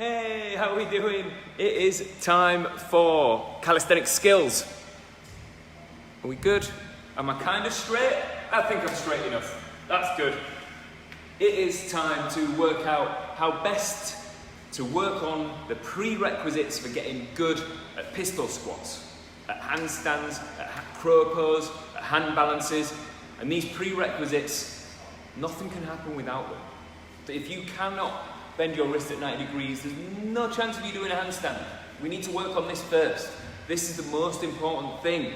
Hey, how are we doing? It is time for calisthenics skills. Are we good? Am I kind of straight? I think I'm straight enough. That's good. It is time to work out how best to work on the prerequisites for getting good at pistol squats, at handstands, at crow pose, at hand balances. And these prerequisites, nothing can happen without them. So if you cannot bend your wrist at 90 degrees, there's no chance of you doing a handstand. We need to work on this first. This is the most important thing.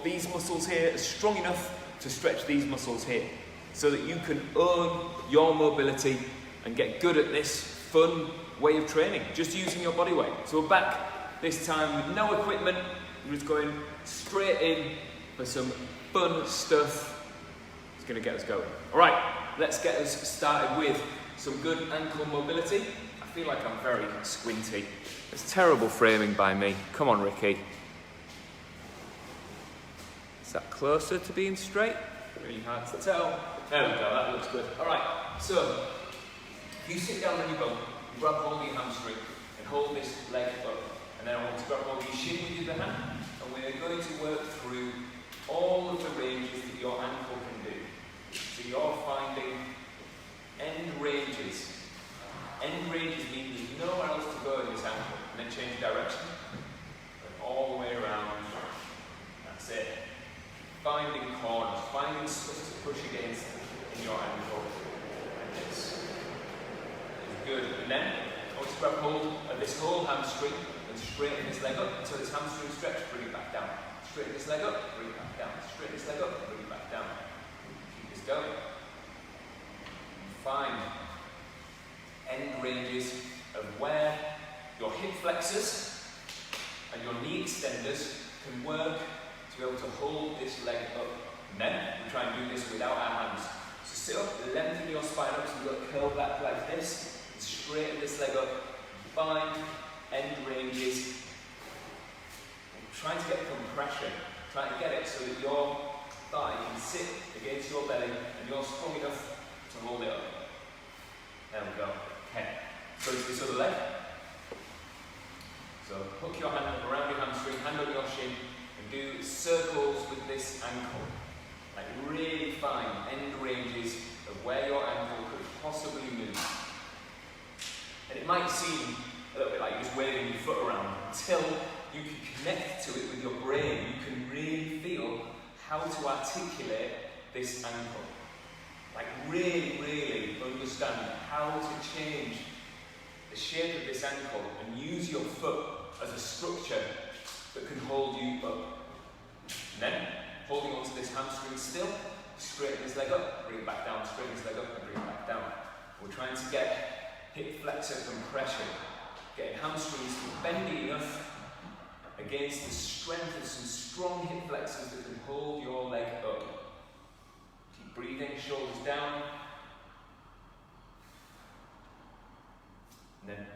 These muscles here are strong enough to stretch these muscles here so that you can own your mobility and get good at this fun way of training, just using your body weight. So we're back this time with no equipment. We're just going straight in for some fun stuff. It's going to get us going. All right, let's get us started with some good ankle mobility. I feel like I'm very squinty. It's terrible framing by me. Come on, Ricky. Is that closer to being straight? Really hard to tell. There we go, that looks good. All right, so if you sit down on your bum, grab hold of your hamstring and hold this leg up. And then I want to grab hold of your shin with your other hand. And we're going to work through all of the ranges that your ankle can do. So you're finding end ranges. End ranges mean there's nowhere else to go in this ankle. And then change direction. And all the way around. That's it. Finding corners, finding stuff to push against in your ankle. Like this. Is good. And then I want to grab hold of this whole hamstring and straighten this leg up until this hamstring stretch, bring it back down. Straighten this leg up, bring it back down. Straighten this leg up, bring it back down. Keep this going. Find end ranges of where your hip flexors and your knee extenders can work to be able to hold this leg up. And then we try and do this without our hands. So sit up, lengthen your spine up so you've got curl back like this, and straighten this leg up. Find end ranges. And try to get compression. Try to get it so that your thigh can sit against your belly and you're strong enough to hold it up. There we go. Okay. So it's this other leg. So hook your hand up around your hamstring, hand on your shin, and do circles with this ankle. Like really fine end ranges of where your ankle could possibly move. And it might seem a little bit like you're just waving your foot around until you can connect to it with your brain. You can really feel how to articulate this ankle. Like really understand how to change the shape of this ankle and use your foot as a structure that can hold you up. And then, holding onto this hamstring still, straighten this leg up, bring it back down, straighten this leg up and bring it back down. We're trying to get hip flexor compression, getting hamstrings bendy enough against the strength of some strong hip flexors that can hold your leg up. Keep breathing, shoulders down. And then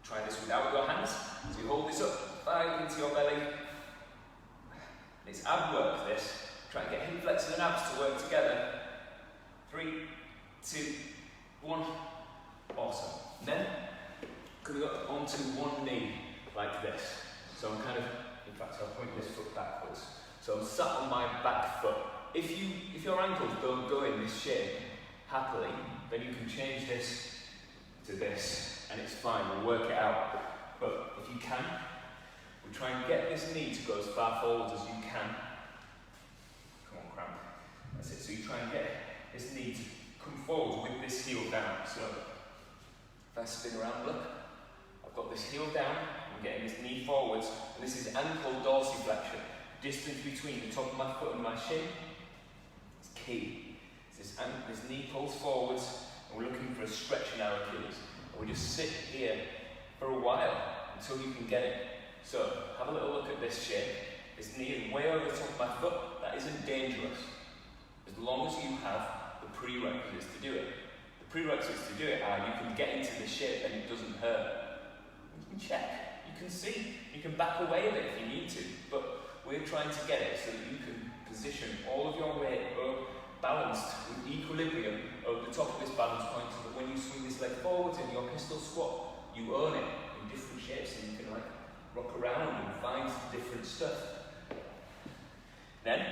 try this without your hands. So you hold this up, thigh into your belly. It's ab work, this. Try and get hip flexors and abs to work together. 3, 2, 1. Awesome. And then coming up onto one knee, like this. So I'm kind of, in fact, I'll point this foot backwards. So I'm sat on my back foot. If your ankles don't go in this shape happily, then you can change this to this, and it's fine, we'll work it out. But if you can, we try and get this knee to go as far forward as you can. Come on, cramp. That's it. So you try and get this knee to come forward with this heel down. So if I spin around, look, I've got this heel down, I'm getting this knee forwards, and this is ankle dorsiflexion. Distance between the top of my foot and my shin is key. This knee pulls forwards, and we're looking for a stretch in our Achilles. And we just sit here for a while until you can get it. So have a little look at this shape. This knee is way over the top of my foot. That isn't dangerous, as long as you have the prerequisites to do it. The prerequisites to do it are you can get into the shape and it doesn't hurt. You can check, you can see, you can back away a bit if you need to, but we're trying to get it so that you can position all of your weight balanced with equilibrium over the top of this balance point so that when you swing this leg forwards in your pistol squat, you earn it in different shapes, and you can like rock around and find different stuff. Then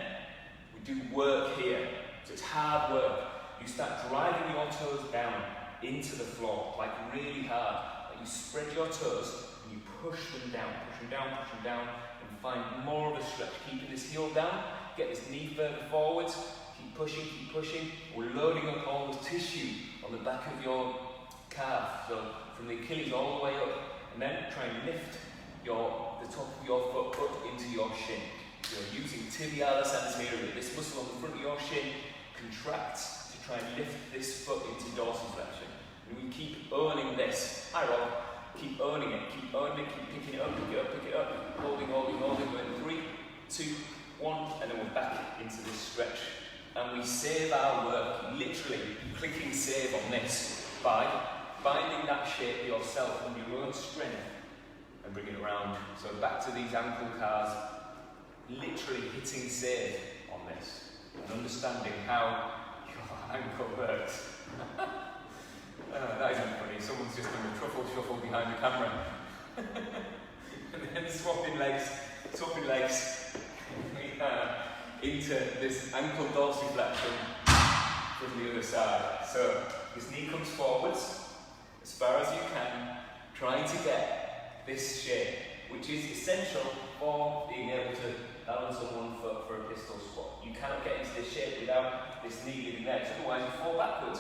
we do work here, so it's hard work. You start driving your toes down into the floor, like really hard. Like you spread your toes and you push them down, and find more of a stretch, keeping this heel down, get this knee further forwards, keep pushing. We're loading up all the tissue on the back of your calf, so from the Achilles all the way up, and then try and lift the top of your foot up into your shin. You're using tibialis anterior. This muscle on the front of your shin contracts to try and lift this foot into dorsiflexion. And we keep earning this. Hi Rob. Keep earning it, keep picking it up, pick it up, holding. We're in 3, 2, 1, and then we're back into this stretch. And we save our work, literally clicking save on this by finding that shape yourself on your own strength and bring it around. So back to these ankle cars, literally hitting save on this and understanding how your ankle works. That isn't funny, someone's just done a truffle shuffle behind the camera. And then swapping legs into this ankle dorsiflexion from the other side. So this knee comes forwards as far as you can, trying to get this shape, which is essential for being able to balance on one foot for a pistol squat. You cannot get into this shape without this knee leading there, otherwise you fall backwards.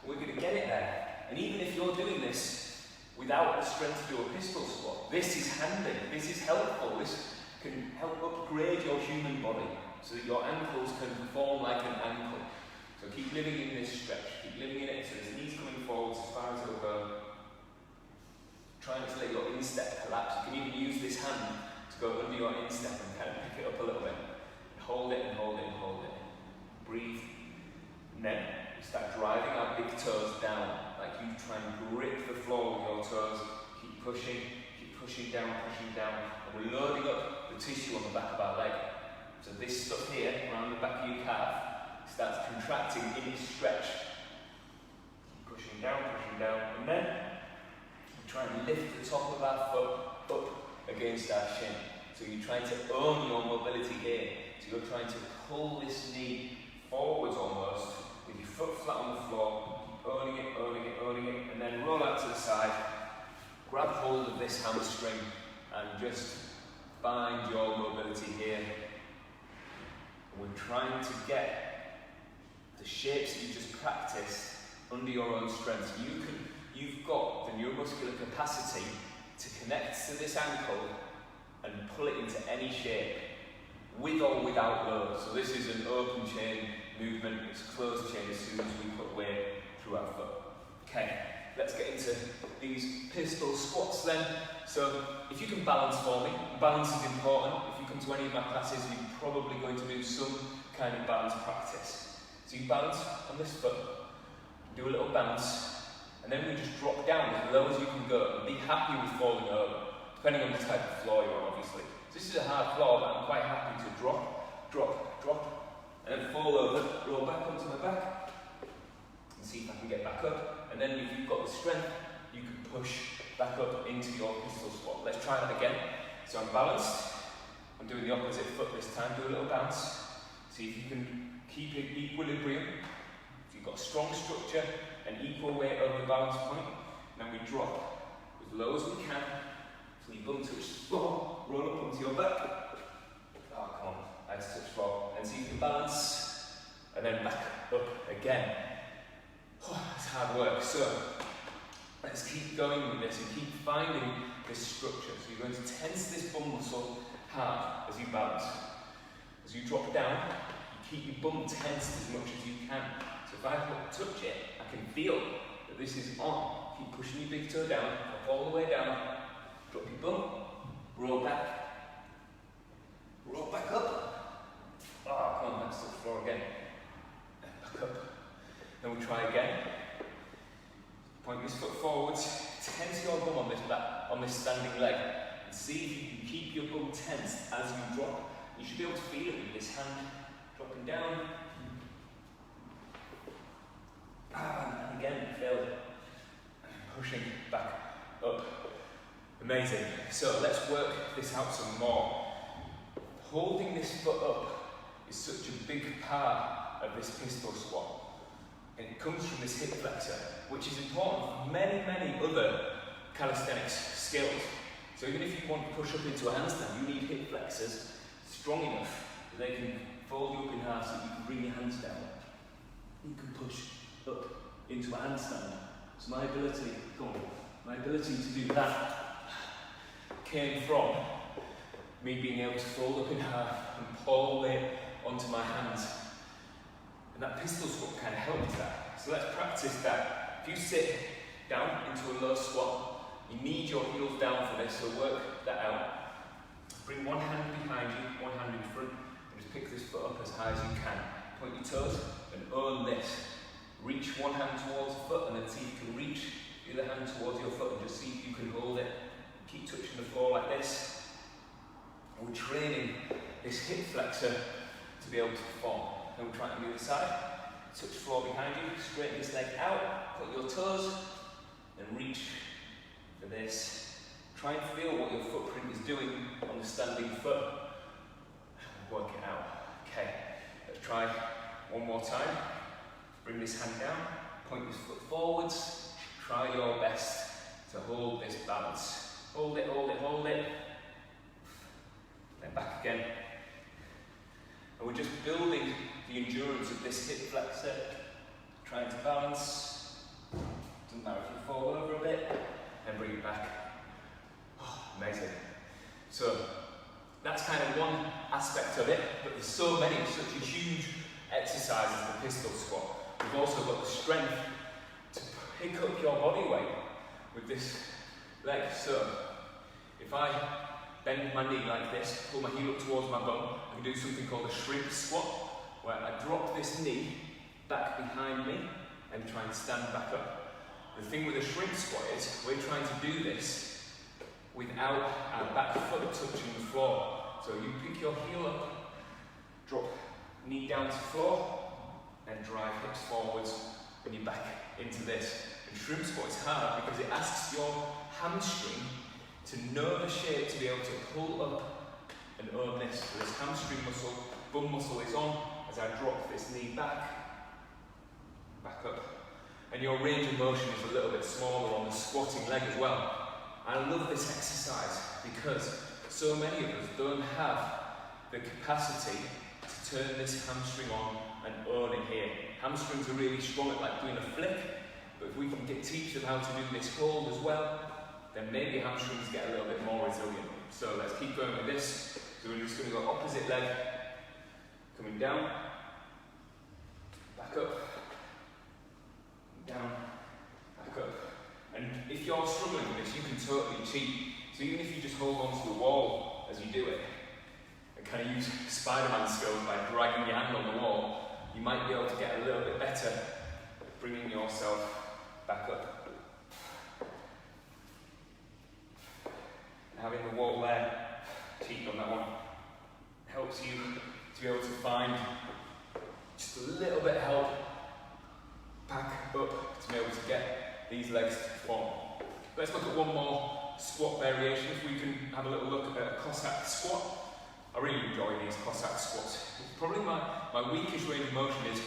We're going to get it there. And even if you're doing this without the strength to do a pistol squat, this is handy, this is helpful, this can help upgrade your human body so that your ankles can form like an ankle. So keep living in this stretch, keep living in it, so this knee's coming forwards as far as it'll go. Try not to let your instep collapse. You can even use this hand to go under your instep and kind of pick it up a little bit. And hold it. Breathe. And then we start driving our big toes down. Like you try and grip the floor with your toes, keep pushing down, and we're loading up the tissue on the back of our leg. So this stuff here, around the back of your calf, starts contracting in its stretch. Keep pushing down, and then we try and lift the top of our foot up against our shin. So you're trying to own your mobility here. So you're trying to pull this knee forwards almost, with your foot flat on the floor, owning it, and then roll out to the side, grab hold of this hamstring, and just find your mobility here. We're trying to get the shapes that you just practiced under your own strength. You've got the neuromuscular capacity to connect to this ankle and pull it into any shape, with or without load. So this is an open chain movement, it's closed chain as soon as we put weight through our foot. Okay, let's get into these pistol squats then. So if you can balance for me, balance is important. If you come to any of my classes, you're probably going to do some kind of balance practice. So you balance on this foot, do a little bounce, and then we just drop down as low as you can go, and be happy with falling over, depending on the type of floor you're on, obviously. So this is a hard floor, but I'm quite happy to drop, and then fall over, roll back onto my back, and see if I can get back up. And then if you've got the strength, you can push back up into your pistol squat. Let's try that again. So I'm balanced, I'm doing the opposite foot this time, do a little bounce. See if you can keep it equilibrium. So you've got a strong structure and equal weight over the balance point. And then we drop as low as we can, so you bum touch the floor, roll up onto your back. Oh, come on, nice touch floor. And so you can balance, and then back up again. Oh, it's hard work. So let's keep going with this and keep finding this structure. So you're going to tense this bum muscle hard as you balance. As you drop down, you keep your bum tensed as much as you can. So if I touch it, I can feel that this is on. Keep pushing your big toe down, up all the way down. Drop your bum, roll back up. Oh, come on, that's the floor again. And back up. Then we try again. Point this foot forwards, tense your bum on this standing leg, and see if you can keep your bum tensed as you drop. You should be able to feel it with this hand dropping down. And again, failed. Pushing back up. Amazing. So let's work this out some more. Holding this foot up is such a big part of this pistol squat. And it comes from this hip flexor, which is important for many, many other calisthenics skills. So even if you want to push up into a handstand, you need hip flexors strong enough that they can fold you up in half so you can bring your hands down. You can push up into a handstand. So my ability to do that came from me being able to fold up in half and pull it onto my hands. And that pistol squat kind of helped that. So let's practice that. If you sit down into a low squat, you need your heels down for this, so work that out. Bring one hand behind you, one hand in front, and just pick this foot up as high as you can. Point your toes and own this. Reach one hand towards the foot and then see if you can reach the other hand towards your foot and just see if you can hold it. Keep touching the floor like this. And we're training this hip flexor to be able to perform. Then we'll try it on the other side. Touch the floor behind you, straighten this leg out, put your toes, and reach for this. Try and feel what your footprint is doing on the standing foot. Work it out. Okay, let's try one more time. Bring this hand down, point this foot forwards. Try your best to hold this balance. Hold it, hold it, hold it. Then back again. And we're just building the endurance of this hip flexor. Trying to balance. Doesn't matter if you fall over a bit. And bring it back. Oh, amazing. So that's kind of one aspect of it, but there's so many, such a huge exercise as the pistol squat. We've also got the strength to pick up your body weight with this leg. So if I bend my knee like this, pull my heel up towards my bum, I can do something called a shrimp squat, where I drop this knee back behind me and try and stand back up. The thing with a shrimp squat is we're trying to do this without our back foot touching the floor. So you pick your heel up, drop knee down to floor, and drive hips forwards when you're back into this. And shrimp squat is hard because it asks your hamstring to know the shape to be able to pull up and own this. So this hamstring muscle, bum muscle is on as I drop this knee back up. And your range of motion is a little bit smaller on the squatting leg as well. I love this exercise because so many of us don't have the capacity to turn this hamstring on and own it here. Hamstrings are really strong at like doing a flick, but if we can teach them how to do this hold as well, then maybe hamstrings get a little bit more resilient. So let's keep going with this. So we're just going to go opposite leg, coming down, back up, down, back up. And if you're struggling with this, you can totally cheat. So even if you just hold onto the wall as you do it, and kind of use Spider-Man skills by dragging your hand on the wall, you might be able to get a little bit better at bringing yourself back up. Having the wall there, cheat on that one, helps you to be able to find just a little bit of help back up to be able to get these legs to perform. Let's look at one more squat variation. If we can have a little look at a Cossack squat. I really enjoy these Cossack squats. Probably my weakest range of motion is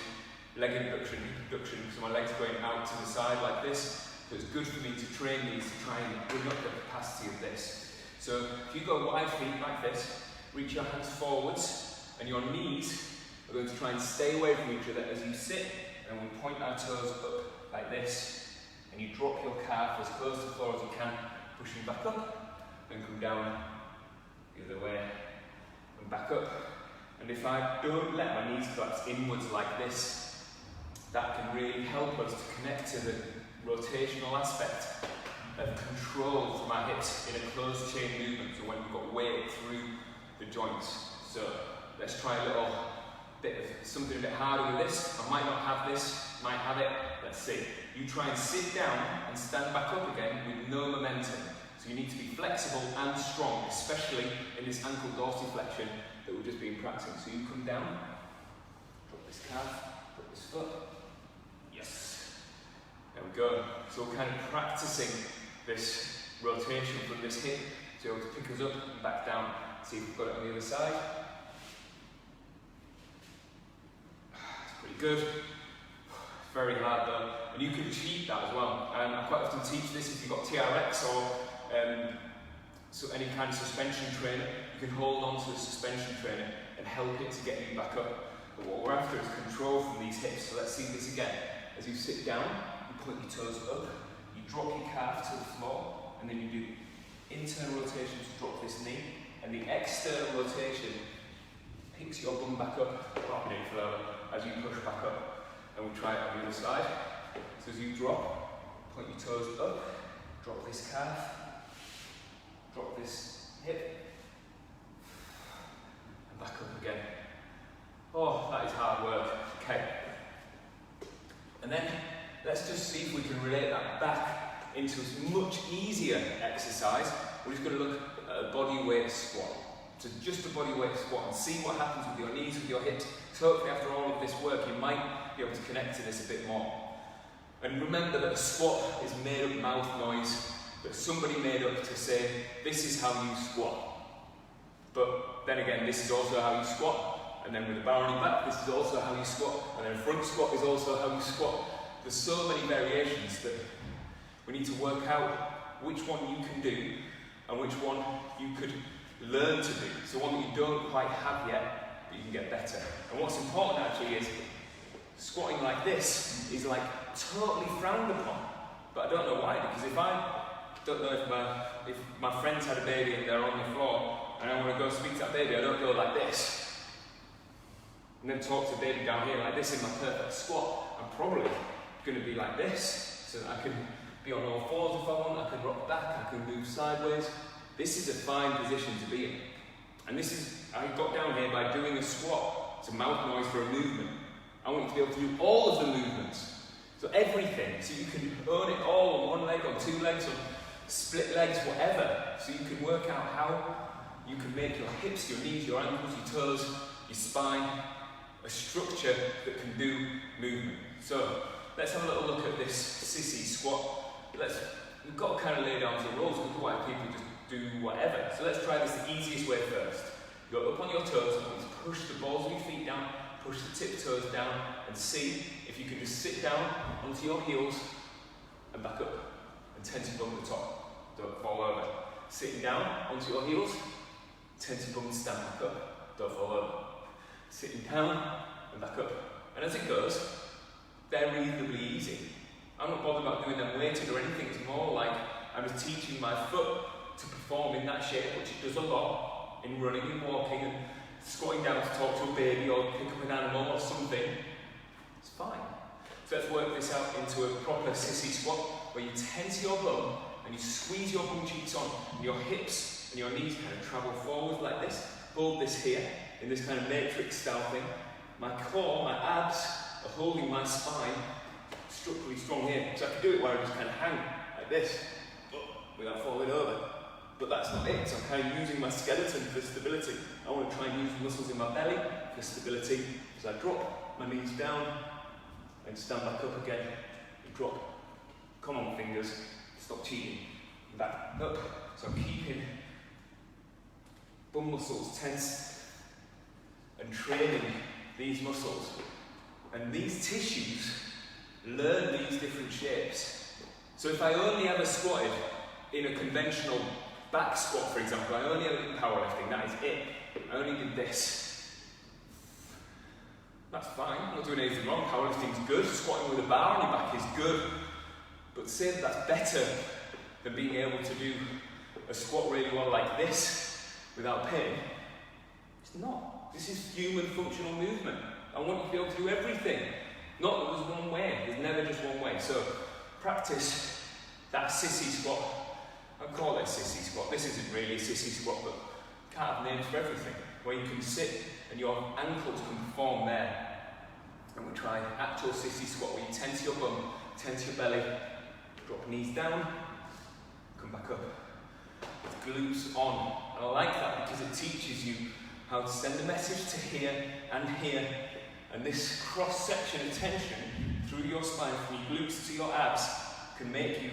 leg abduction, hip abduction, so my legs going out to the side like this. So it's good for me to train these to try and bring up the capacity of this. So if you go wide feet like this, reach your hands forwards, and your knees are going to try and stay away from each other as you sit, and we point our toes up like this, and you drop your calf as close to the floor as you can, pushing back up, and come down the other way, and back up. And if I don't let my knees collapse inwards like this, that can really help us to connect to the rotational aspect of control from our hips in a closed chain movement, so when we've got weight through the joints. So let's try a little bit of something a bit harder with this. I might not have this, might have it. Let's see. You try and sit down and stand back up again with no momentum. So you need to be flexible and strong, especially in this ankle dorsiflexion that we've just been practicing. So you come down, drop this calf, drop this foot. Yes. There we go. So we're kind of practicing this rotation from this hip to be able to pick us up and back down. See if we've got it on the other side. It's pretty good. Very hard though, and you can cheat that as well. I quite often teach this if you've got TRX or so any kind of suspension trainer. You can hold on to the suspension trainer and help it to get you back up. But what we're after is control from these hips. So let's see this again. As you sit down, you point your toes up, you drop your calf to the floor, and then you do internal rotation to drop this knee, and the external rotation picks your bum back up, dropping it further as you push back up. And we'll try it on the other side. So as you drop, point your toes up, drop this calf, drop this hip, and back up again. Oh, that is hard work. Okay. And then let's just see if we can relate that back into a much easier exercise. We're just going to look at a body weight squat. So just a body weight squat and see what happens with your knees, with your hips. So hopefully after all of this work you might be able to connect to this a bit more. And remember that a squat is made up mouth noise that somebody made up to say, this is how you squat. But then again, this is also how you squat. And then with the bar on your back, this is also how you squat. And then front squat is also how you squat. There's so many variations that we need to work out which one you can do and which one you could learn to do. So one that you don't quite have yet, but you can get better. And what's important actually is squatting like this is like totally frowned upon. But I don't know why, because if my friends had a baby and they're on the floor and I want to go speak to that baby, I don't go like this. And then talk to the baby down here like this in my perfect squat. I'm probably going to be like this, so that I can be on all fours if I want, I can rock back, I can move sideways. This is a fine position to be in. And this is, I got down here by doing a squat. It's a mouth noise for a movement. I want you to be able to do all of the movements. So everything, so you can own it all on one leg, on two legs, on split legs, whatever. So you can work out how you can make your hips, your knees, your ankles, your toes, your spine, a structure that can do movement. So let's have a little look at this sissy squat. We've got to kind of lay down some rules, because why people just do whatever. So let's try this the easiest way first. Go up on your toes and push the balls of your feet down, push the tiptoes down, and see if you can just sit down onto your heels and back up and tense your bum at the top. Don't fall over. Sitting down onto your heels, tense your bum and stand back up. Don't fall over. Sitting down and back up. And as it goes, they're reasonably easy. I'm not bothered about doing them weighted or anything. It's more like I'm just teaching my foot to perform in that shape, which it does a lot in running and walking and squatting down to talk to a baby or pick up an animal or something. It's fine. So let's work this out into a proper sissy squat where you tense your bum and you squeeze your bum cheeks on, and your hips and your knees kind of travel forward like this. Hold this here in this kind of matrix style thing. My core, my abs are holding my spine structurally strong here. So I can do it where I just kind of hang like this without falling over. But that's not it. So I'm kind of using my skeleton for stability. I want to try and use muscles in my belly for stability. So I drop my knees down and stand back up again. And drop. Come on, fingers. Stop cheating. Back up. So I'm keeping bum muscles tense and training these muscles. And these tissues learn these different shapes. So if I only ever squatted in a conventional back squat, for example, I only ever did powerlifting, that is it. I only did this. That's fine, I'm not doing anything wrong. Powerlifting is good, squatting with a bar on your back is good. But say that that's better than being able to do a squat really well like this without pain. It's not. This is human functional movement. I want you to be able to do everything. Not that there's one way, there's never just one way. So practice that sissy squat. I call it a sissy squat. This isn't really a sissy squat, but you can't have names for everything. Where you can sit and your ankles can form there. And we try actual sissy squat where you tense your bum, tense your belly, drop knees down, come back up. Glutes on. And I like that because it teaches you how to send a message to here and here. And this cross-section of tension through your spine from your glutes to your abs can make you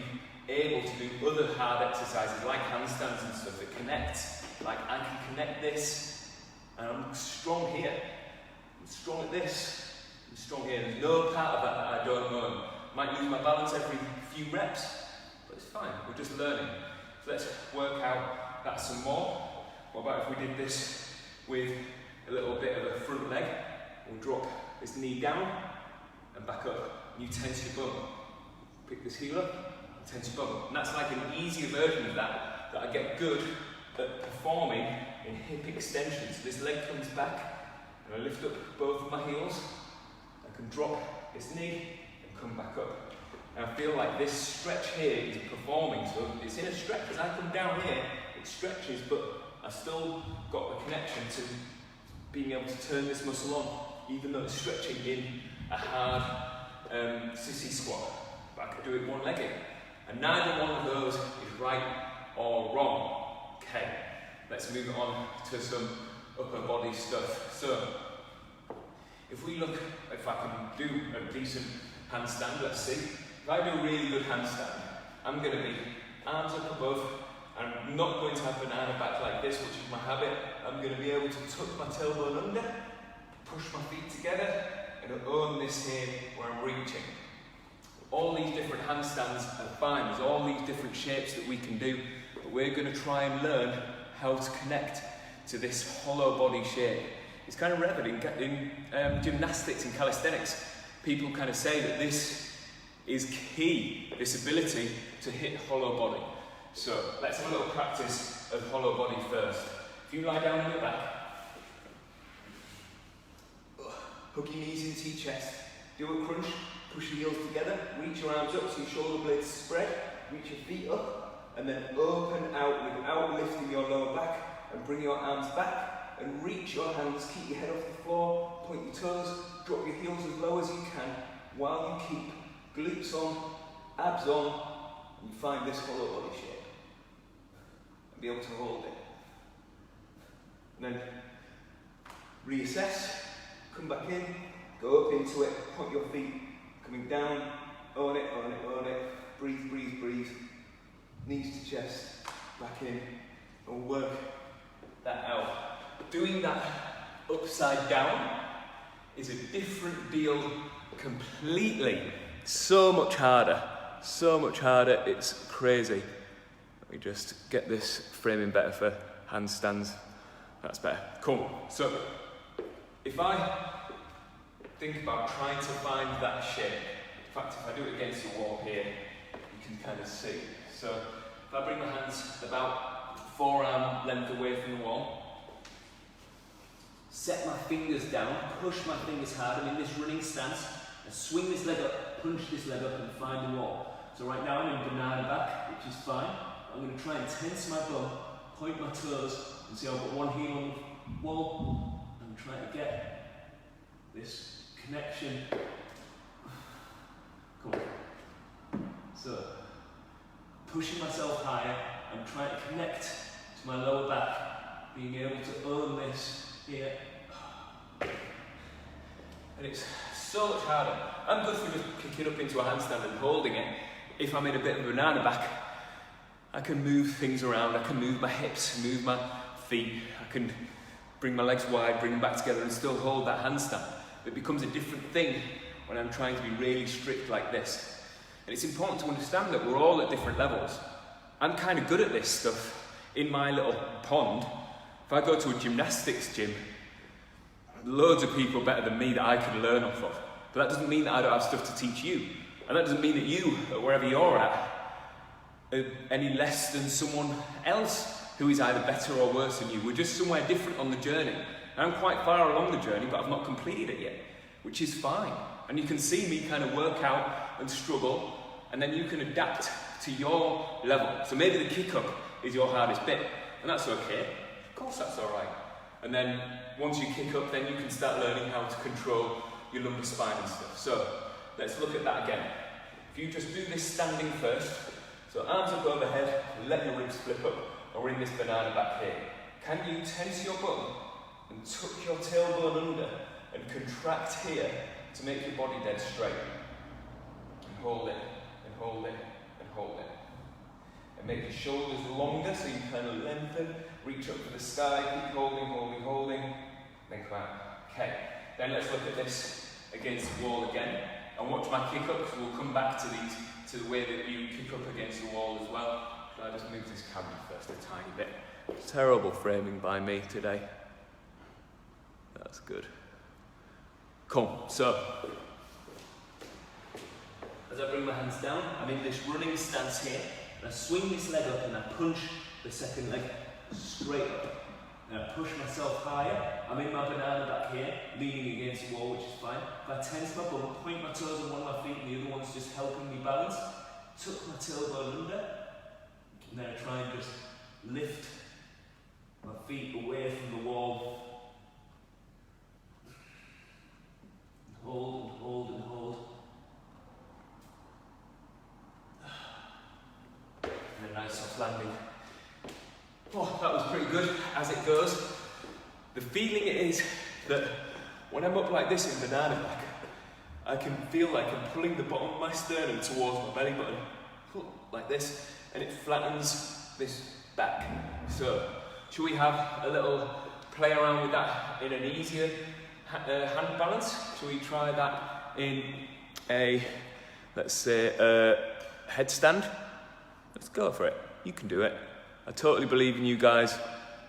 able to do other hard exercises like handstands and stuff that connect. Like I can connect this, and I'm strong here. I'm strong at this. I'm strong here. There's no part of that I don't know. Might lose my balance every few reps, but it's fine. We're just learning. So let's work out that some more. What about if we did this with a little bit of a front leg? We'll drop this knee down and back up. You tense your bum. Pick this heel up and tense your bum. And that's like an easier version of that I get good at performing in hip extensions. So this leg comes back and I lift up both of my heels. I can drop this knee and come back up. And I feel like this stretch here is performing. So it's in a stretch. As I come down here, it stretches, but I've still got the connection to being able to turn this muscle on, even though it's stretching in a hard sissy squat. But I could do it one-legged. And neither one of those is right or wrong. Okay, let's move on to some upper body stuff. So, if we look, if I can do a decent handstand, let's see. If I do a really good handstand, I'm going to be arms up above. I'm not going to have banana back like this, which is my habit. I'm going to be able to tuck my tailbone under, push my feet together, and own this here where I'm reaching. All these different handstands are fine. There's all these different shapes that we can do, but we're going to try and learn how to connect to this hollow body shape. It's kind of relevant in gymnastics and calisthenics. People kind of say that this is key, this ability to hit hollow body. So let's have a little practice of hollow body first. If you lie down on your back, hug your knees into your chest, do a crunch, push your heels together, reach your arms up so your shoulder blades spread, reach your feet up, and then open out without lifting your lower back, and bring your arms back, and reach your hands, keep your head off the floor, point your toes, drop your heels as low as you can, while you keep glutes on, abs on, and you find this hollow body shape. And be able to hold it. And then reassess, come back in, go up into it, point your feet, coming down, own it, own it, own it, breathe, breathe, breathe, knees to chest, back in, and work that out. Doing that upside down is a different deal completely. So much harder, it's crazy. Let me just get this framing better for handstands. That's better. Cool. So, if I think about trying to find that shape, in fact, if I do it against the wall here, you can kind of see. So, if I bring my hands about forearm length away from the wall, set my fingers down, push my fingers hard, I'm in this running stance, and swing this leg up, punch this leg up and find the wall. So right now I'm in banana back, which is fine. I'm going to try and tense my bum, point my toes, and see I've got one heel on the wall, and try to get this connection. Come on. So, pushing myself higher, I'm trying to connect to my lower back, being able to own this here. And it's so much harder. I'm good for just kicking up into a handstand and holding it. If I'm in a bit of a banana back, I can move things around, I can move my hips, move my feet, I can bring my legs wide, bring them back together and still hold that handstand. It becomes a different thing when I'm trying to be really strict like this. And it's important to understand that we're all at different levels. I'm kind of good at this stuff in my little pond. If I go to a gymnastics gym, loads of people better than me that I could learn off of. But that doesn't mean that I don't have stuff to teach you. And that doesn't mean that you, wherever you're at, are any less than someone else who is either better or worse than you. We're just somewhere different on the journey. And I'm quite far along the journey, but I've not completed it yet, which is fine. And you can see me kind of work out and struggle, and then you can adapt to your level. So maybe the kick-up is your hardest bit, and that's okay. Of course that's all right. And then once you kick up, then you can start learning how to control your lumbar spine and stuff. So let's look at that again. If you just do this standing first, so arms up overhead, let your ribs flip up, or in this banana back here. Can you tense your bum and tuck your tailbone under and contract here to make your body dead straight? And hold it, and hold it, and hold it. and make your shoulders longer so you kind of lengthen, reach up to the sky, keep holding, holding, holding, then come out. Okay, then let's look at this against the wall again, and watch my kick up, because we'll come back to these, to the way that you kick up against the wall as well. Should I just move this camera first a tiny bit? Terrible framing by me today. That's good. Come, so, as I bring my hands down, I'm in this running stance here, and I swing this leg up and I punch the second leg straight up. And I push myself higher. I'm in my banana back here, leaning against the wall, which is fine. If I tense my bum, point my toes on one of my feet and the other one's just helping me balance, tuck my tailbone under, and then I try and just lift my feet away from the wall. Hold and hold and hold. And a nice soft landing. Oh, that was pretty good, as it goes. The feeling is that when I'm up like this in banana back, I can feel like I'm pulling the bottom of my sternum towards my belly button, like this, and it flattens this back. So, should we have a little play around with that in an easier hand balance? Should we try that in a, let's say, a headstand? Let's go for it. You can do it. I totally believe in you guys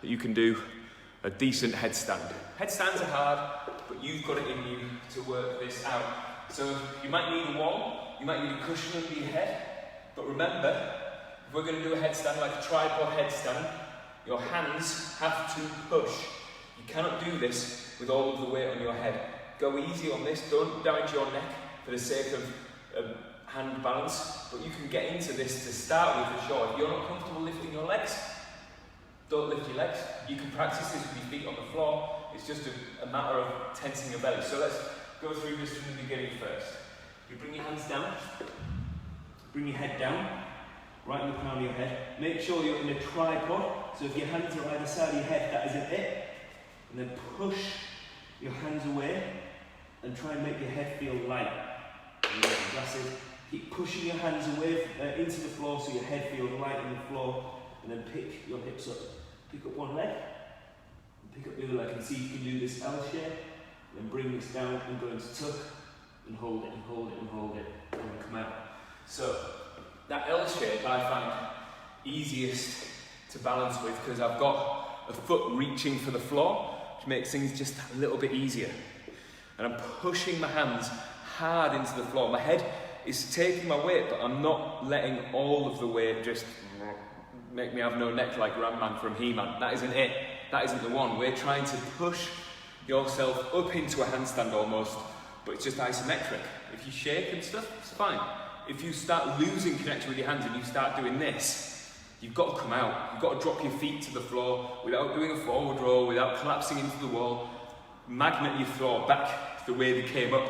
that you can do a decent headstand. Headstands are hard, but you've got it in you to work this out. So you might need a wall, you might need a cushion under your head, but remember, if we're going to do a headstand like a tripod headstand, your hands have to push. You cannot do this with all of the weight on your head. Go easy on this, don't damage your neck for the sake of hand balance, but you can get into this to start with for sure. If you're not comfortable lifting your legs, don't lift your legs. You can practice this with your feet on the floor. It's just a matter of tensing your belly. So let's go through this from the beginning first. You bring your hands down, bring your head down, right in the crown of your head. Make sure you're in a tripod, so if your hands are either side of your head, that isn't it. And then push your hands away and try and make your head feel light. That's it. Keep pushing your hands away into the floor so your head feels light on the floor, and then pick your hips up. Pick up one leg, and pick up the other leg, and see if you can do this L shape, and then bring this down and go into tuck, and hold it, and hold it, and hold it, and then come out. So, that L shape I find easiest to balance with, because I've got a foot reaching for the floor, which makes things just a little bit easier. And I'm pushing my hands hard into the floor. My head is taking my weight, but I'm not letting all of the weight just make me have no neck like Ram-Man from He-Man. That isn't it. That isn't the one. We're trying to push yourself up into a handstand almost, but it's just isometric. If you shake and stuff, it's fine. If you start losing connection with your hands and you start doing this, you've got to come out. You've got to drop your feet to the floor without doing a forward roll, without collapsing into the wall. Magnet your floor back the way they came up,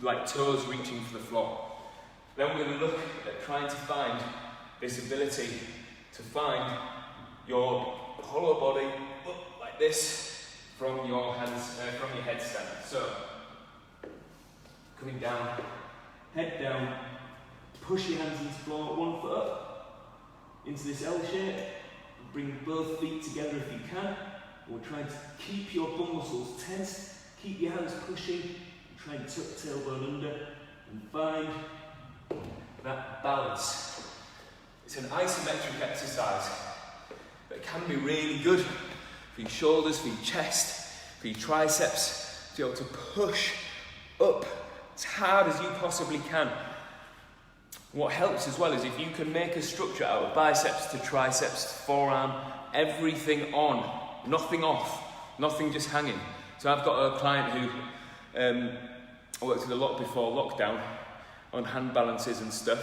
like toes reaching for the floor. Then we're going to look at trying to find this ability to find your hollow body up like this from your hands, from your headstand. So, coming down, head down, push your hands into the floor, one foot up, into this L shape, bring both feet together if you can. We're trying to keep your bum muscles tense, keep your hands pushing, try and tuck tailbone under, and find that balance. It's an isometric exercise that can be really good for your shoulders, for your chest, for your triceps, to be able to push up as hard as you possibly can. What helps as well is if you can make a structure out of biceps to triceps, to forearm, everything on, nothing off, nothing just hanging. So I've got a client who I worked with a lot before lockdown on hand balances and stuff.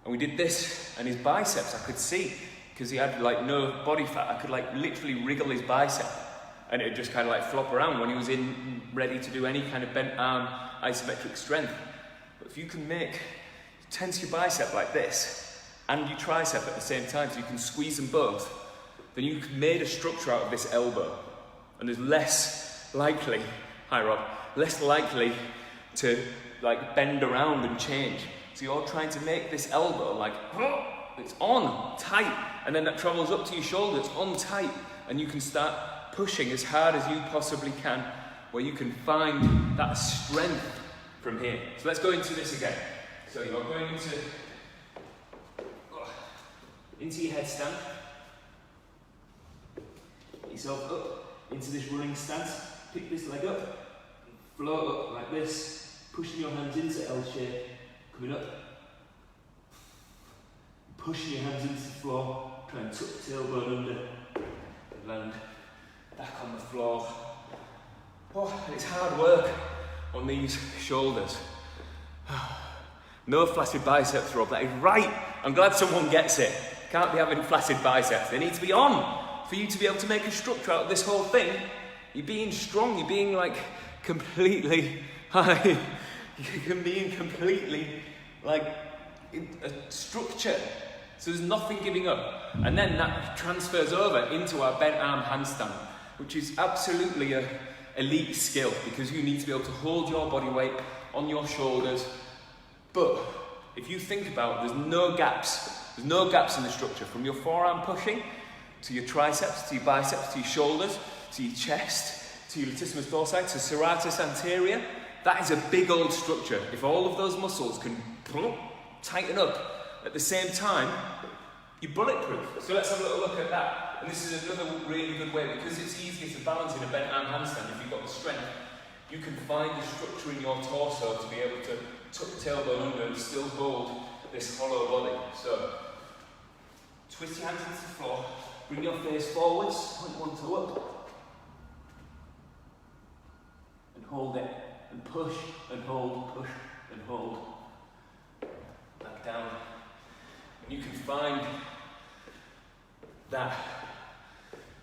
And we did this, and his biceps I could see, because he had like no body fat, I could like literally wriggle his bicep, and it would just kind of like flop around when he was ready to do any kind of bent arm isometric strength. But if you can tense your bicep like this, and your tricep at the same time, so you can squeeze them both, then you've made a structure out of this elbow, and there's less likely, hi Rob, less likely to like bend around and change. So you're trying to make this elbow like it's on, tight, and then that travels up to your shoulder, it's on tight, and you can start pushing as hard as you possibly can, where you can find that strength from here. So let's go into this again. So you're going into your headstand, get yourself up into this running stance, pick this leg up, float up like this, pushing your hands into L shape, coming up, pushing your hands into the floor, try and tuck the tailbone under, and land back on the floor. Oh, it's hard work on these shoulders. No flaccid biceps, Rob, that is right. I'm glad someone gets it. Can't be having flaccid biceps. They need to be on for you to be able to make a structure out of this whole thing. You're being strong, you're being like completely, you're being completely like a structure. So there's nothing giving up. And then that transfers over into our bent arm handstand, which is absolutely a elite skill, because you need to be able to hold your body weight on your shoulders. But if you think about it, there's no gaps in the structure, from your forearm pushing to your triceps, to your biceps, to your shoulders, to your chest, to your latissimus dorsi, to serratus anterior. That is a big old structure. If all of those muscles can tighten up at the same time, you're bulletproof. So let's have a little look at that. And this is another really good way, because it's easier to balance in a bent arm handstand if you've got the strength. You can find the structure in your torso to be able to tuck the tailbone under and still hold this hollow body. So, twist your hands into the floor, bring your face forwards, point one toe up, and hold it, and push, and hold, push, and hold. Back down. And you can find that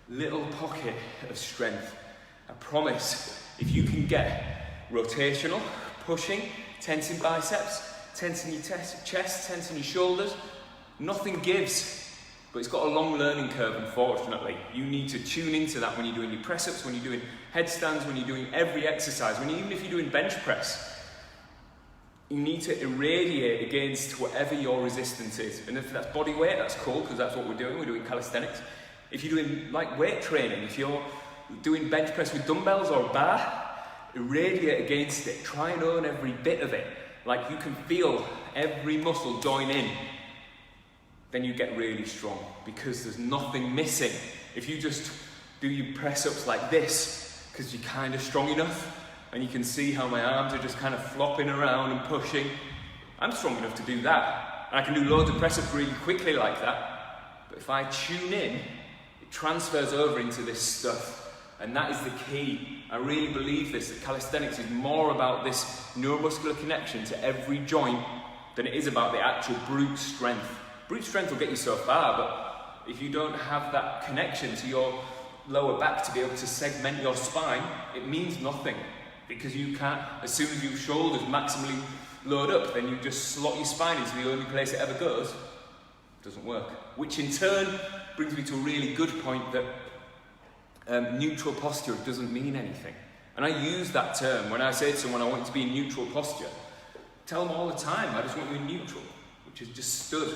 little pocket of strength. I promise, if you can get rotational, pushing, tensing biceps, tensing your chest, tensing your shoulders, nothing gives, but it's got a long learning curve, unfortunately. You need to tune into that when you're doing your press-ups, when you're doing headstands, when you're doing every exercise, even if you're doing bench press. You need to irradiate against whatever your resistance is. And if that's body weight, that's cool, because that's what we're doing calisthenics. If you're doing like weight training, if you're doing bench press with dumbbells or a bar, irradiate against it. Try and own every bit of it. Like you can feel every muscle join in. Then you get really strong, because there's nothing missing. If you just do your press-ups like this, because you're kind of strong enough, and you can see how my arms are just kind of flopping around and pushing. I'm strong enough to do that. And I can do loads of press-ups really quickly like that. But if I tune in, it transfers over into this stuff. And that is the key. I really believe this, that calisthenics is more about this neuromuscular connection to every joint than it is about the actual brute strength. Brute strength will get you so far, but if you don't have that connection to your lower back to be able to segment your spine, it means nothing. Because you can't, as soon as your shoulders maximally load up, then you just slot your spine into the only place it ever goes. It doesn't work. Which in turn brings me to a really good point that neutral posture doesn't mean anything. And I use that term when I say to someone I want you to be in neutral posture. Tell them all the time, I just want you in neutral, which is just stood.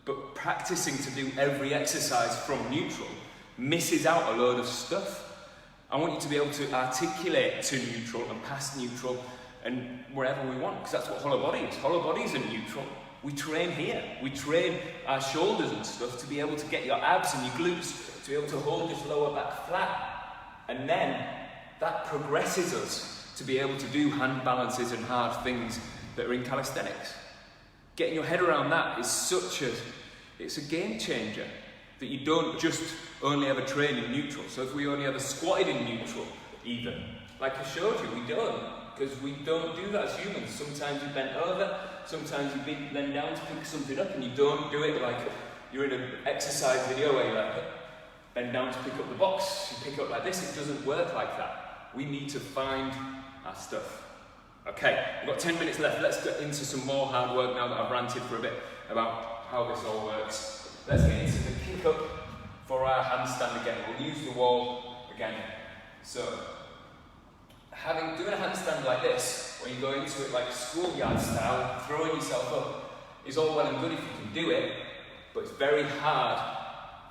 But practicing to do every exercise from neutral misses out a load of stuff. I want you to be able to articulate to neutral and past neutral and wherever we want, because that's what hollow body is. Hollow bodies are neutral. We train here. We train our shoulders and stuff to be able to get your abs and your glutes to be able to hold this lower back flat. And then that progresses us to be able to do hand balances and hard things that are in calisthenics. Getting your head around that is it's a game changer. That you don't just only ever train in neutral. So if we only ever squatted in neutral, even, like I showed you, we don't, because we don't do that as humans. Sometimes you bend over, sometimes you bend down to pick something up, and you don't do it like you're in an exercise video where you like bend down to pick up the box, you pick up like this. It doesn't work like that. We need to find our stuff. Okay, we've got 10 minutes left. Let's get into some more hard work now that I've ranted for a bit about how this all works. Let's get into the kick up for our handstand again. We'll use the wall again. So, doing a handstand like this, where you go into it like schoolyard style, throwing yourself up, is all well and good if you can do it, but it's very hard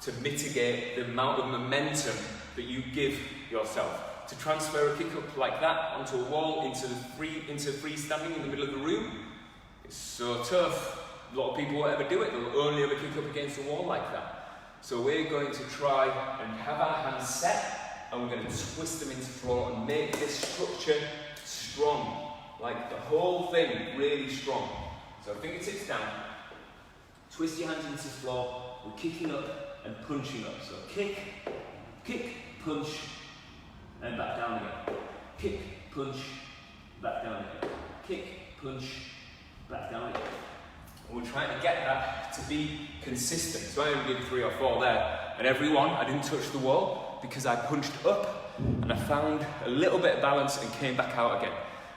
to mitigate the amount of momentum that you give yourself. To transfer a kick up like that onto a wall, into freestanding in the middle of the room, it's so tough. A lot of people won't ever do it, they'll only ever kick up against a wall like that. So we're going to try and have our hands set, and we're going to twist them into the floor and make this structure strong. Like the whole thing really strong. So fingertips down, twist your hands into the floor, we're kicking up and punching up. So kick, kick, punch, and back down again. Kick, punch, back down again. Kick, punch, back down again. And we're trying to get that to be consistent. So I only did 3 or 4 there. And every one, I didn't touch the wall because I punched up and I found a little bit of balance and came back out again.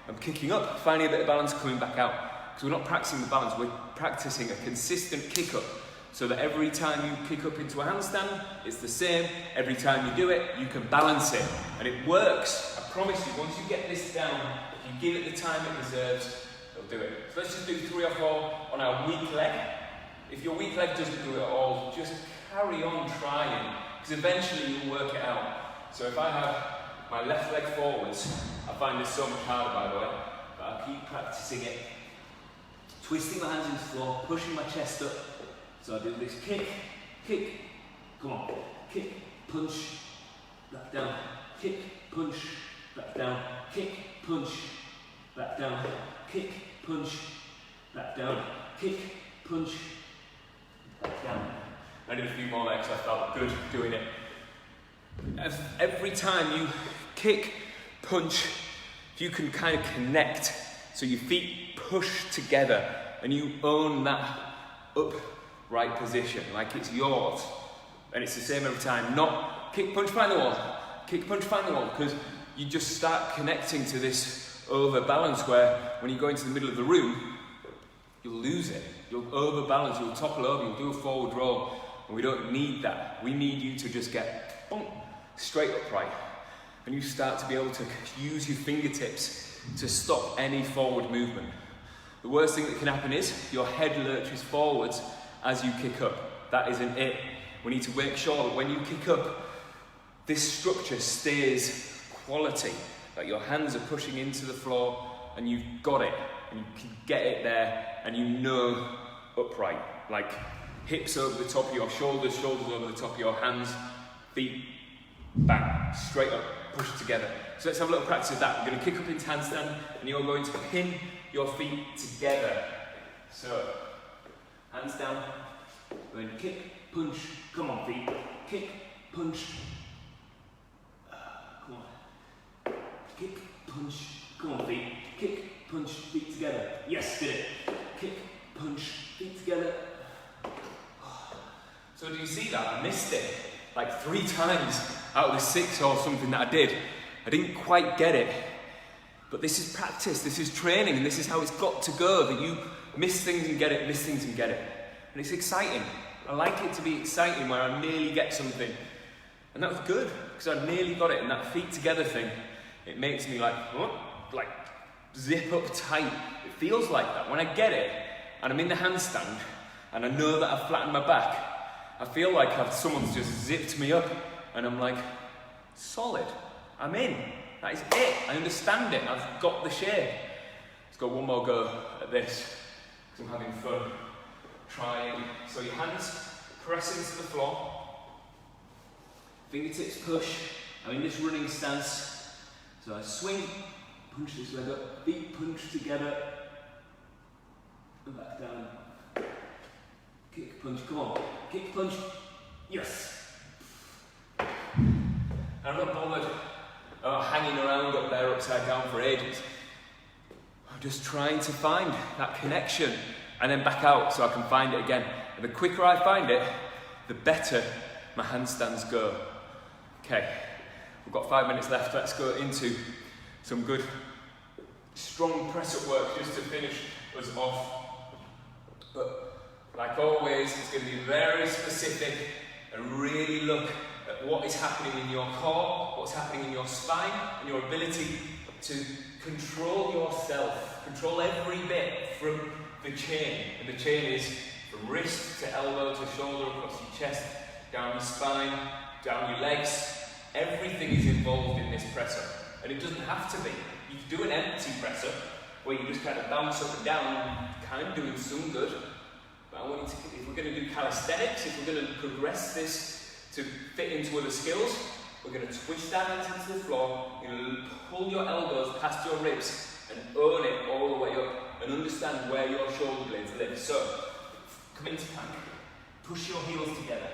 I'm kicking up, finding a bit of balance, coming back out. Because we're not practicing the balance, we're practicing a consistent kick up. So that every time you kick up into a handstand, it's the same. Every time you do it, you can balance it. And it works. I promise you, once you get this down, if you give it the time it deserves, it'll do it. So let's just do 3 or 4 on our weak leg. If your weak leg doesn't do it at all, just carry on trying. Because eventually you'll work it out. So if I have my left leg forwards, I find this so much harder, by the way, but I'll keep practicing it. Twisting my hands into the floor, pushing my chest up. So I do this kick, kick, come on, kick, punch, back down, kick, punch, back down, kick, punch, back down, kick, punch, back down, kick, punch, back down. I did a few more there because I felt good doing it. Every time you kick, punch, if you can kind of connect, so your feet push together and you own that upright position, like it's yours, and it's the same every time, not kick, punch, find the wall, kick, punch, find the wall, because you just start connecting to this overbalance where when you go into the middle of the room, you'll lose it, you'll overbalance, you'll topple over, you'll do a forward roll, and we don't need that. We need you to just get boom, straight upright, and you start to be able to use your fingertips to stop any forward movement. The worst thing that can happen is your head lurches forwards as you kick up. That isn't it. We need to make sure that when you kick up, this structure stays quality, that your hands are pushing into the floor and you've got it, and you can get it there, and you know upright, like hips over the top of your shoulders, shoulders over the top of your hands, feet, bang, straight up, push together. So let's have a little practice of that. We're going to kick up into handstand, and you're going to pin your feet together. So, hands down, we're going to kick, punch, come on feet, kick, punch, come on, kick, punch, come on feet, kick, punch, feet together. Yes, did it. Kick, punch, feet together. So do you see that? I missed it like 3 times out of the 6 or something that I did. I didn't quite get it. But this is practice, this is training, and this is how it's got to go, that you miss things and get it, miss things and get it. And it's exciting. I like it to be exciting where I nearly get something. And that was good, because I nearly got it, and that feet together thing, it makes me like zip up tight. It feels like that. When I get it, and I'm in the handstand, and I know that I've flattened my back, I feel like someone's just zipped me up, and I'm like, solid, I'm in. That is it, I understand it, I've got the shape. Let's go one more go at this, because I'm having fun trying. So your hands press into the floor, fingertips push. I'm in this running stance, so I swing, punch this leg up, feet punch together, and back down. Kick, punch, come on, kick, punch, yes. I'm not bothered hanging around up there upside down for ages. I'm just trying to find that connection and then back out so I can find it again. And the quicker I find it, the better my handstands go. Okay, we've got 5 minutes left. Let's go into some good strong press-up work just to finish us off. But like always, it's going to be very specific and really look at what is happening in your core, what's happening in your spine, and your ability to control yourself, control every bit from the chain. And the chain is from wrist to elbow to shoulder, across your chest, down your spine, down your legs. Everything is involved in this press up, and it doesn't have to be. You can do an empty press up where you just kind of bounce up and down, kind of doing some good. But I want you to, if we're going to do calisthenics, if we're going to progress this to fit into other skills, we're going to twist our hands into the floor, you're going to pull your elbows past your ribs and own it all the way up, and understand where your shoulder blades live. So, come into plank, push your heels together,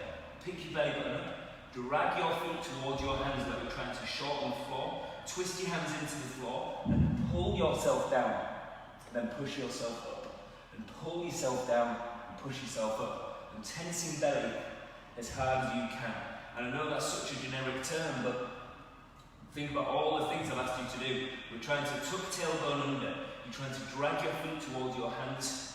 pick your belly button up, drag your feet towards your hands that we're trying to short on the floor, twist your hands into the floor, and pull yourself down, and then push yourself up, and pull yourself down, and push yourself up, and tensing belly as hard as you can. And I know that's such a generic term, but think about all the things I've asked you to do. We're trying to tuck tailbone under, you're trying to drag your feet towards your hands.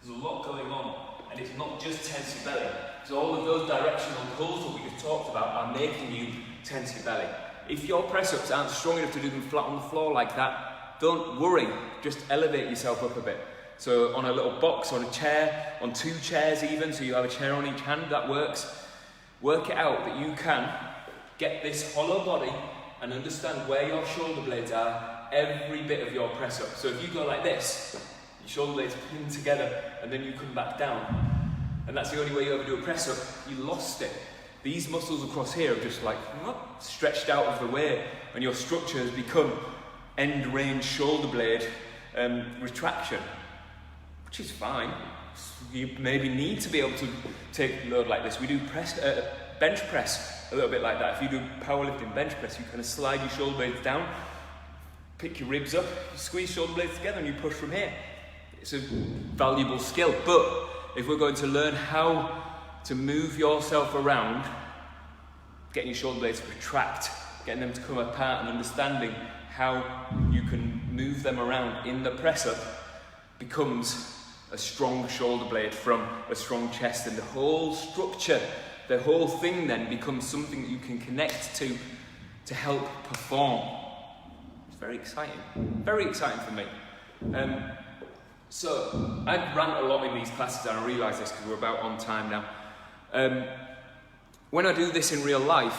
There's a lot going on, and it's not just tense your belly. So all of those directional pulls that we just talked about are making you tense your belly. If your press-ups aren't strong enough to do them flat on the floor like that, don't worry, just elevate yourself up a bit. So on a little box, on a chair, on 2 chairs even, so you have a chair on each hand, that works. Work it out that you can get this hollow body and understand where your shoulder blades are every bit of your press-up. So if you go like this, your shoulder blades pin together, and then you come back down. And that's the only way you ever do a press up, you lost it. These muscles across here are just like stretched out of the way, and your structure has become end range shoulder blade retraction, which is fine. You maybe need to be able to take a load like this. We do bench press a little bit like that. If you do powerlifting bench press, you kind of slide your shoulder blades down, pick your ribs up, you squeeze shoulder blades together, and you push from here. It's a valuable skill, but if we're going to learn how to move yourself around, getting your shoulder blades to retract, getting them to come apart, and understanding how you can move them around in the press-up becomes a strong shoulder blade from a strong chest, and the whole structure, the whole thing then becomes something that you can connect to help perform. It's very exciting for me. So, I rant a lot in these classes, and I realise this because we're about on time now. When I do this in real life,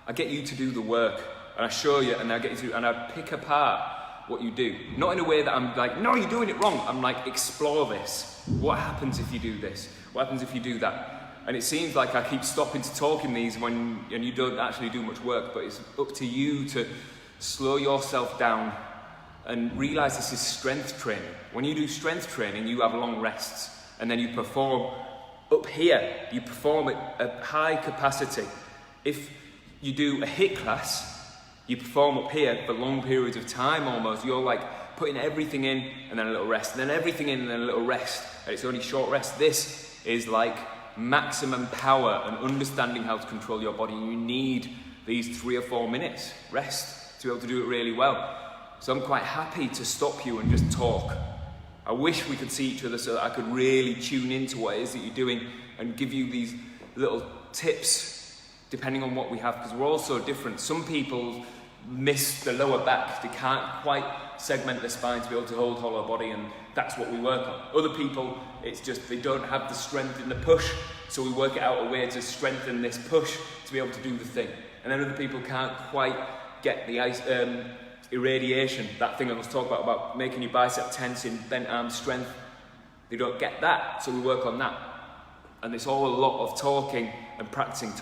I get you to do the work, and I show you, and I get you to, and I pick apart what you do. Not in a way that I'm like, no, you're doing it wrong. I'm like, explore this. What happens if you do this? What happens if you do that? And it seems like I keep stopping to talk in these and you don't actually do much work, but it's up to you to slow yourself down and realise this is strength training. When you do strength training, you have long rests, and then you perform up here. You perform at a high capacity. If you do a HIIT class, you perform up here for long periods of time almost. You're like putting everything in and then a little rest, and then everything in and then a little rest, and it's only short rest. This is like maximum power and understanding how to control your body. You need these 3 or 4 minutes rest to be able to do it really well. So I'm quite happy to stop you and just talk. I wish we could see each other so that I could really tune into what it is that you're doing and give you these little tips depending on what we have, because we're all so different. Some people miss the lower back. They can't quite segment their spine to be able to hold hollow body, and that's what we work on. Other people, it's just they don't have the strength in the push, so we work it out a way to strengthen this push to be able to do the thing. And then other people can't quite get the irradiation, that thing I was talking about making your bicep tense in bent arm strength. They don't get that, so we work on that. And it's all a lot of talking and practicing.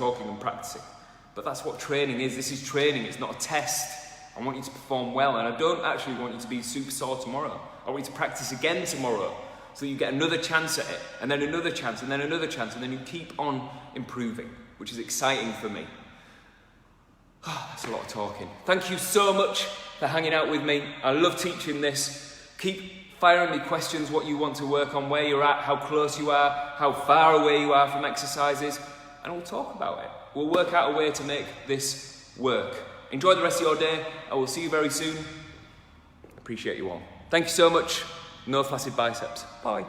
But that's what training is. This is training, it's not a test. I want you to perform well, and I don't actually want you to be super sore tomorrow. I want you to practice again tomorrow, so you get another chance at it, and then another chance, and then another chance, and then you keep on improving, which is exciting for me. That's a lot of talking. Thank you so much for hanging out with me. I love teaching this. Keep firing me questions, what you want to work on, where you're at, how close you are, how far away you are from exercises, and we'll talk about it. We'll work out a way to make this work. Enjoy the rest of your day. I will see you very soon. Appreciate you all. Thank you so much. No flaccid biceps. Bye.